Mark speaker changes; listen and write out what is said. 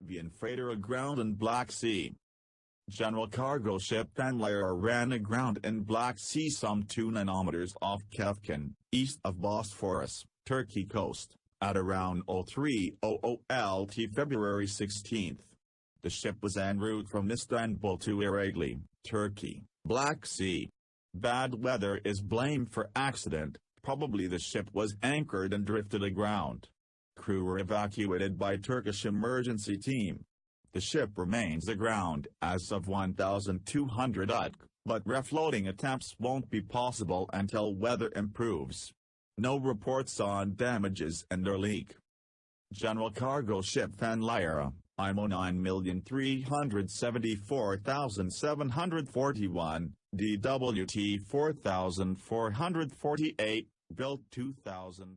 Speaker 1: Latvian freighter aground in Black Sea. General cargo ship FEHN LYRA ran aground in Black Sea some 2 kilometers off Kefken, east of Bosphorus, Turkey coast, at around 03:00 LT February 16. The ship was en route from Istanbul to Eregli, Turkey, Black Sea. Bad weather is blamed for accident. Probably the ship was anchored and drifted aground. Crew were evacuated by Turkish emergency team. The ship remains aground as of 1,200 UTC, but refloating attempts won't be possible until weather improves. No reports on damages and/or leak. General cargo ship FEHN LYRA, IMO 9,374,741, DWT 4,448, built 2010.